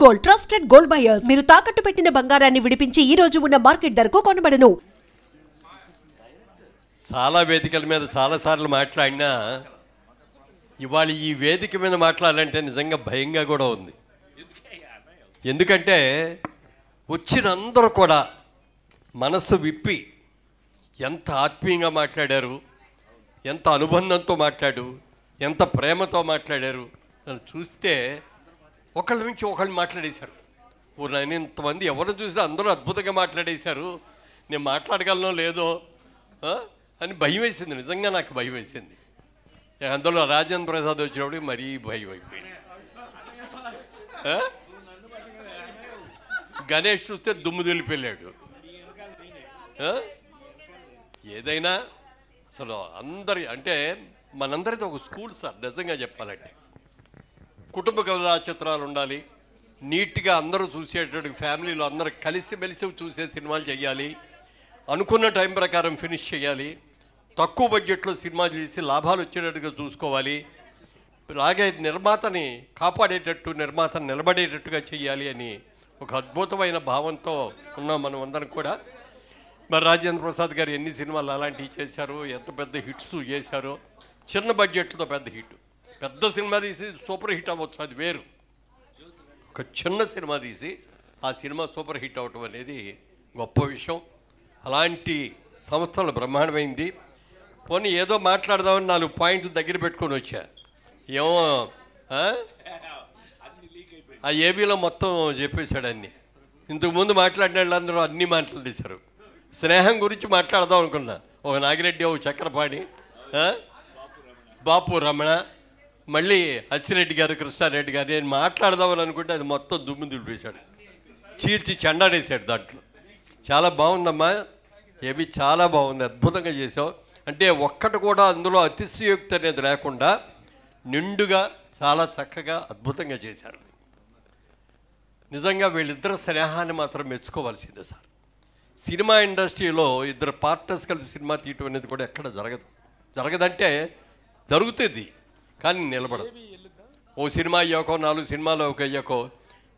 Gold trusted gold buyers. మీరు తాకట్టు పెట్టిన బంగారాన్ని విడిపించి ఈ రోజు ఉన్న మార్కెట్ ధరకు కొనబడను. చాలా వేదికల మీద చాలాసార్లు మాట్లాడినా ఇవాళ ఈ వేదిక మీద మాట్లాడాలంటే నిజంగా భయంగా కూడా ఉంది. ఎందుకంటే వచ్చిన అందరూ కూడా మనస్సు విప్పి ఎంత ఆత్మీయంగా మాట్లాడారు, ఎంత అనుబంధంతో ఎంత ప్రేమతో మాట్లాడారు అని చూస్తే ఒకళ్ళ నుంచి ఒకళ్ళు మాట్లాడేశారు. నేను ఇంతమంది ఎవరు చూసినా అందరూ అద్భుతంగా మాట్లాడేశారు, నేను మాట్లాడగలనో లేదో అని భయం వేసింది. నిజంగా నాకు భయం వేసింది. అందులో రాజేంద్ర ప్రసాద్ వచ్చినప్పుడు మరీ భయం అయిపోయింది. గణేష్ చూస్తే దుమ్ము దులిపెళ్ళాడు. ఏదైనా అసలు అందరి అంటే మనందరితో ఒక స్కూల్ సార్. నిజంగా చెప్పాలంటే కుటుంబ కథా చిత్రాలు ఉండాలి, నీట్గా అందరూ చూసేటట్టు ఫ్యామిలీలో అందరూ కలిసిమెలిసి చూసే సినిమాలు చేయాలి, అనుకున్న టైం ప్రకారం ఫినిష్ చేయాలి, తక్కువ బడ్జెట్లో సినిమా చేసి లాభాలు వచ్చేటట్టుగా చూసుకోవాలి, అలాగే నిర్మాతని కాపాడేటట్టు నిర్మాతను నిలబడేటట్టుగా చేయాలి అని ఒక అద్భుతమైన భావంతో ఉన్నాం మనం అందరం కూడా. మరి రాజేంద్ర ప్రసాద్ గారు ఎన్ని సినిమాలు అలాంటివి చేశారు, ఎంత పెద్ద హిట్స్ చేశారో. చిన్న బడ్జెట్తో పెద్ద హిట్, పెద్ద సినిమా తీసి సూపర్ హిట్ అవ్వచ్చు, అది వేరు. ఒక చిన్న సినిమా తీసి ఆ సినిమా సూపర్ హిట్ అవ్వటం అనేది గొప్ప విషయం. అలాంటి సంస్థలు బ్రహ్మాండమైంది. పోనీ ఏదో మాట్లాడదామని 4 పాయింట్లు దగ్గర పెట్టుకొని వచ్చా. ఏమో ఆ ఏబీలో మొత్తం చెప్పేశాడు అన్నీ. ఇంతకుముందు మాట్లాడిన వాళ్ళందరూ అన్నీ మాట్లాడేశారు. స్నేహం గురించి మాట్లాడదాం అనుకున్నా, ఒక నాగిరెడ్డి, ఒక చక్రపాణి, బాపు రమణ, మళ్ళీ అచ్చిరెడ్డి గారు, కృష్ణారెడ్డి గారు, నేను మాట్లాడదామని అనుకుంటే అది మొత్తం దుమ్ము దులిపేశాడు, చీల్చి చెండాడేశాడు. దాంట్లో చాలా బాగుందమ్మా, ఏవి చాలా బాగుంది, అద్భుతంగా చేసావు. అంటే ఒక్కటి కూడా అందులో అతిశయోక్తి అనేది లేకుండా నిండుగా చాలా చక్కగా అద్భుతంగా చేశారు. నిజంగా వీళ్ళిద్దరు స్నేహాన్ని మాత్రం మెచ్చుకోవాల్సిందే సార్. సినిమా ఇండస్ట్రీలో ఇద్దరు పార్ట్నర్స్ కలిపి సినిమా తీయటం అనేది కూడా ఎక్కడ జరగదంటే జరుగుతుంది కానీ నిలబడదు. ఓ సినిమా అయ్యాకో 4 సినిమాలు అయ్యాకో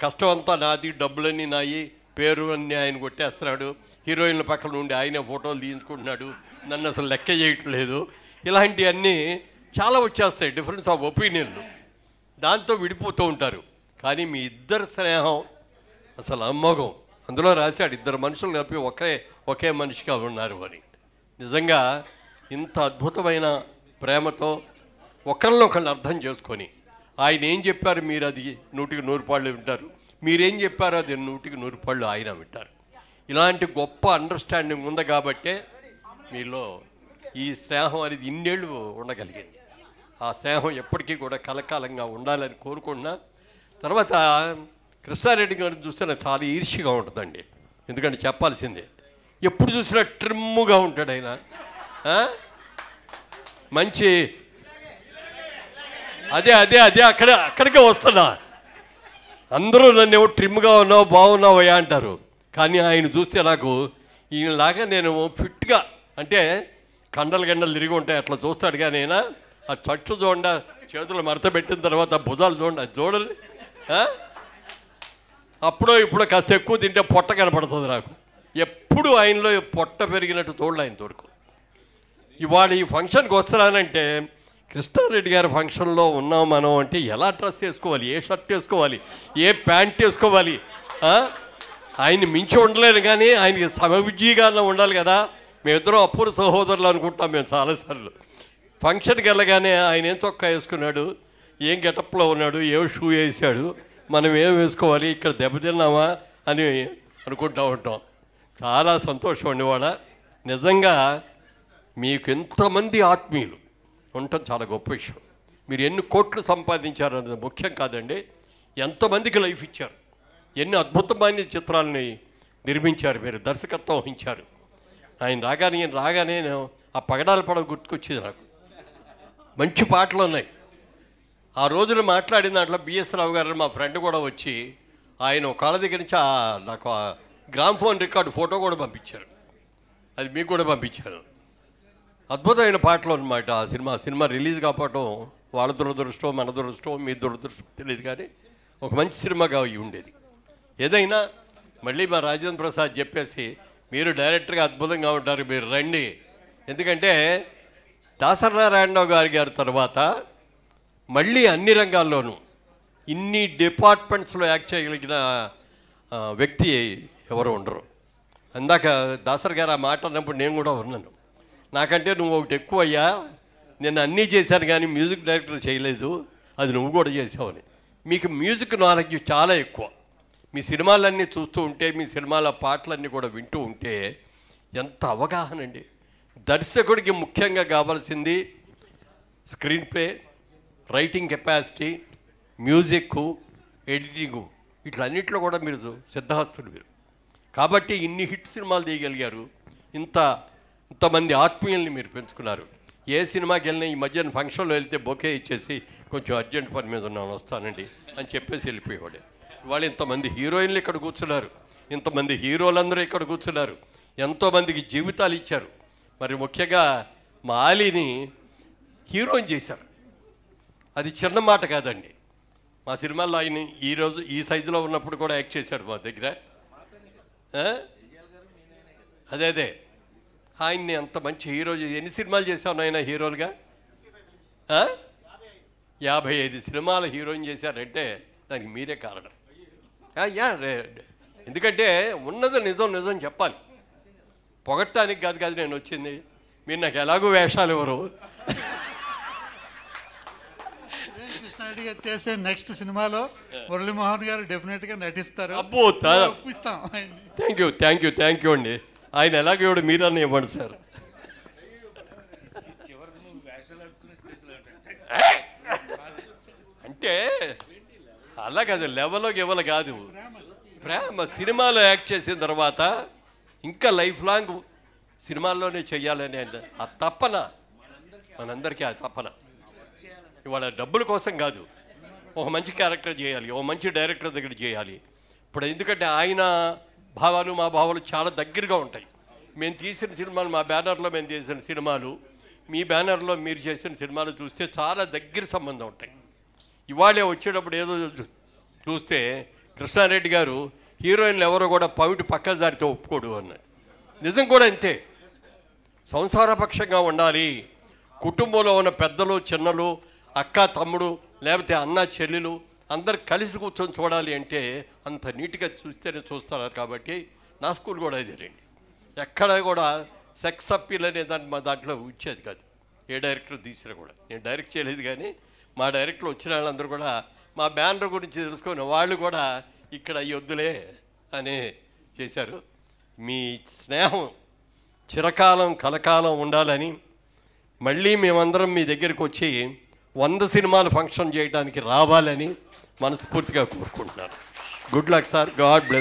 కష్టం అంతా నాది, డబ్బులన్నీ నాయి, పేరు అన్నీ ఆయన కొట్టేస్తున్నాడు, హీరోయిన్ల పక్కన నుండి ఆయనే ఫోటోలు తీయించుకుంటున్నాడు, నన్ను అసలు లెక్క చేయట్లేదు, ఇలాంటివన్నీ చాలా వచ్చేస్తాయి, డిఫరెన్స్ ఆఫ్ ఒపీనియన్లు. దాంతో విడిపోతూ ఉంటారు. కానీ మీ ఇద్దరు స్నేహం అసలు అమ్మోఘం. అందులో రాశాడు, ఇద్దరు మనుషులు కలిపి ఒకే మనిషిగా ఉన్నారు అని. నిజంగా ఇంత అద్భుతమైన ప్రేమతో ఒకళ్ళనొకళ్ళు అర్థం చేసుకొని ఆయన ఏం చెప్పారు మీరు అది 100కి 100 పాళ్ళు వింటారు, మీరేం చెప్పారో అది 100కి 100 పాళ్ళు ఆయన వింటారు. ఇలాంటి గొప్ప అండర్స్టాండింగ్ ఉంది కాబట్టే మీలో ఈ స్నేహం అనేది ఇన్నేళ్ళు ఉండగలిగింది. ఆ స్నేహం ఎప్పటికీ కూడా కలకాలంగా ఉండాలని కోరుకున్నా. తర్వాత కృష్ణారెడ్డి గారిని చూస్తే నాకు చాలా ఈర్ష్యగా ఉంటుందండి. ఎందుకంటే చెప్పాల్సిందే, ఎప్పుడు చూసినా ట్రిమ్ముగా ఉంటాడు ఆయన. మంచి అదే అక్కడికే వస్తున్నా. అందరూ నన్ను ఏమో ట్రిమ్గా ఉన్నావు, బాగున్నావు అయ్యా అంటారు. కానీ ఆయన చూస్తే నాకు ఈయనలాగా నేను ఫిట్గా, అంటే కండలు తిరిగి ఉంటాయి అట్లా చూస్తాడు. కానీ అయినా ఆ చట్టు చూడండి, చేతులు మడత పెట్టిన తర్వాత భుజాలు చూడండి, అది చూడండి. అప్పుడో ఇప్పుడు కాస్త ఎక్కువ తింటే పొట్ట కనపడుతుంది నాకు. ఎప్పుడు ఆయనలో పొట్ట పెరిగినట్టు చూడలే ఆయన దొరకు. ఇవాళ ఈ ఫంక్షన్కి వస్తున్నానంటే కృష్ణారెడ్డి గారి ఫంక్షన్లో ఉన్నాం మనం అంటే ఎలా డ్రెస్ వేసుకోవాలి, ఏ షర్ట్ వేసుకోవాలి, ఏ ప్యాంట్ వేసుకోవాలి, ఆయన్ని మించి ఉండలేను. కానీ ఆయనకి సమవిజ్జీగా ఉండాలి కదా. మేమిద్దరం అపూర్వ సహోదరులు అనుకుంటాం మేము చాలాసార్లు. ఫంక్షన్కి వెళ్ళగానే ఆయన ఏం చొక్కా వేసుకున్నాడు, ఏం గెటప్లో ఉన్నాడు, ఏం షూ వేసాడు, మనం ఏం వేసుకోవాలి, ఇక్కడ దెబ్బతిన్నామా అని అనుకుంటూ ఉంటాం. చాలా సంతోషం అండి. వాళ్ళ నిజంగా మీకు ఎంతమంది ఆత్మీయులు ఉండటం చాలా గొప్ప విషయం. మీరు ఎన్ని కోట్లు సంపాదించారు అన్నది ముఖ్యం కాదండి, ఎంతమందికి లైఫ్ ఇచ్చారు, ఎన్ని అద్భుతమైన చిత్రాలని నిర్మించారు, మీరు దర్శకత్వం వహించారు. ఆయన రాగానే ఆ పగడాల పడవ గుర్తుకొచ్చేది నాకు. మంచి పాటలు ఉన్నాయి. ఆ రోజున మాట్లాడిన దాంట్లో బిఎస్ రావు గారు మా ఫ్రెండ్ కూడా వచ్చి ఆయన ఒక కాళ్ళ దగ్గర నుంచి నాకు ఆ గ్రామ్ఫోన్ రికార్డు ఫోటో కూడా పంపించారు. అది మీకు కూడా పంపించాను. అద్భుతమైన పాటలు అన్నమాట. ఆ సినిమా రిలీజ్ కాకపోవటం వాళ్ళ దురదృష్టం, మన దురదృష్టం, మీ దురదృష్టం తెలియదు. కానీ ఒక మంచి సినిమాగా అయి ఉండేది. ఏదైనా మళ్ళీ మా రాజేంద్ర ప్రసాద్ చెప్పేసి మీరు డైరెక్టర్గా అద్భుతంగా ఉంటారు, మీరు రండి. ఎందుకంటే దాసరి నారాయణరావు గారి తర్వాత మళ్ళీ అన్ని రంగాల్లోనూ ఇన్ని డిపార్ట్మెంట్స్లో యాక్ట్ చేయగలిగిన వ్యక్తి ఎవరు ఉండరు. అందాక దాసరి గారు ఆ మాట అన్నప్పుడు నేను కూడా ఉన్నాను. నాకంటే నువ్వు ఒకటి ఎక్కువ అయ్యా, నేను అన్నీ చేశాను కానీ మ్యూజిక్ డైరెక్టర్ చేయలేదు, అది నువ్వు కూడా చేసావని. మీకు మ్యూజిక్ నాలెడ్జ్ చాలా ఎక్కువ. మీ సినిమాలన్నీ చూస్తూ ఉంటే, మీ సినిమాల పాటలన్నీ కూడా వింటూ ఉంటే ఎంత అవగాహన అండి. దర్శకుడికి ముఖ్యంగా కావాల్సింది screenplay, writing capacity, music, editing, ఇట్లన్నింటిలో కూడా మీరు సిద్ధహస్తులు మీరు. కాబట్టి ఇన్ని హిట్ సినిమాలు తీయగలిగారు, ఇంతమంది ఆత్మీయుల్ని మీరు పెంచుకున్నారు. ఏ సినిమాకి వెళ్ళినా ఈ మధ్యన ఫంక్షన్లో వెళ్తే బొకే ఇచ్చేసి కొంచెం అర్జెంట్ పని మీద ఉన్నాను వస్తానండి అని చెప్పేసి వెళ్ళిపోయేవాడే. ఇవాళ ఇంతమంది హీరోయిన్లు ఇక్కడ కూర్చున్నారు, ఇంతమంది హీరోలందరూ ఇక్కడ కూర్చున్నారు, ఎంతోమందికి జీవితాలు ఇచ్చారు. మరి ముఖ్యంగా మా ఆలీని హీరోయిన్ చేశారు, అది చిన్న మాట కాదండి. మా సినిమాల్లో ఆయన ఈరోజు ఈ సైజులో ఉన్నప్పుడు కూడా యాక్ట్ చేశాడు మా దగ్గర. అదే ఆయన్ని అంత మంచి హీరో. ఎన్ని సినిమాలు చేశాను ఆయన హీరోలుగా? 55 సినిమాలు హీరోయిన్ చేశారంటే దానికి మీరే కారణం. ఎందుకంటే ఉన్నది నిజం చెప్పాలి, పొగట్టానికి కాదు నేను వచ్చింది. మీరు నాకు ఎలాగో వేషాలు ఎవరు. కృష్ణారెడ్డి గారు చేసే నెక్స్ట్ సినిమాలో మురళీమోహన్ గారు డెఫినెట్గా నటిస్తారు. అబ్బో, థ్యాంక్ యూ అండి. ఆయన ఎలాగో మీరన్నా ఇవ్వండి సార్. అంటే అలా కాదు, లెవెల్ కాదు, ప్రేమ. సినిమాలో యాక్ట్ చేసిన తర్వాత ఇంకా లైఫ్ లాంగ్ సినిమాల్లోనే చెయ్యాలని ఆ తపన మనందరికీ, ఆ తపన. ఇవాళ డబ్బుల కోసం కాదు, ఒక మంచి క్యారెక్టర్ చేయాలి, ఒక మంచి డైరెక్టర్ దగ్గర చేయాలి. ఇప్పుడు ఎందుకంటే ఆయన భావాలు మా భావాలు చాలా దగ్గరగా ఉంటాయి. మేము తీసిన సినిమాలు, మా బ్యానర్లో మేము చేసిన సినిమాలు, మీ బ్యానర్లో మీరు చేసిన సినిమాలు చూస్తే చాలా దగ్గర సంబంధం ఉంటాయి. ఇవాళే వచ్చేటప్పుడు ఏదో చూస్తే కృష్ణారెడ్డి గారు హీరోయిన్లు ఎవరో కూడా పవిటి పక్క జారితో ఒప్పుకోడు అన్నాడు. నిజం కూడా అంతే. సంసారపక్షంగా ఉండాలి. కుటుంబంలో ఉన్న పెద్దలు, చిన్నలు, అక్క, తమ్ముడు, లేకపోతే అన్న, చెల్లెలు అందరు కలిసి కూర్చొని చూడాలి అంటే అంత నీట్గా చూస్తేనే చూస్తారు. కాబట్టి నా స్కూల్ కూడా ఇదే రండి. ఎక్కడ కూడా సెక్స్ అప్పీల్ అనే మా దాంట్లో ఇచ్చేది కాదు. ఏ డైరెక్టర్ తీసినా కూడా, నేను డైరెక్ట్ చేయలేదు కానీ మా డైరెక్టర్లు వచ్చిన వాళ్ళందరూ కూడా మా బ్యానర్ గురించి తెలుసుకొని వాళ్ళు కూడా ఇక్కడ ఈ వద్దులే అని చేశారు. మీ స్నేహం చిరకాలం కలకాలం ఉండాలని మళ్ళీ మేమందరం మీ దగ్గరికి వచ్చి 100 సినిమాలు ఫంక్షన్ చేయడానికి రావాలని మనస్ఫూర్తిగా కోరుకుంటున్నాను. Good luck sir, God bless.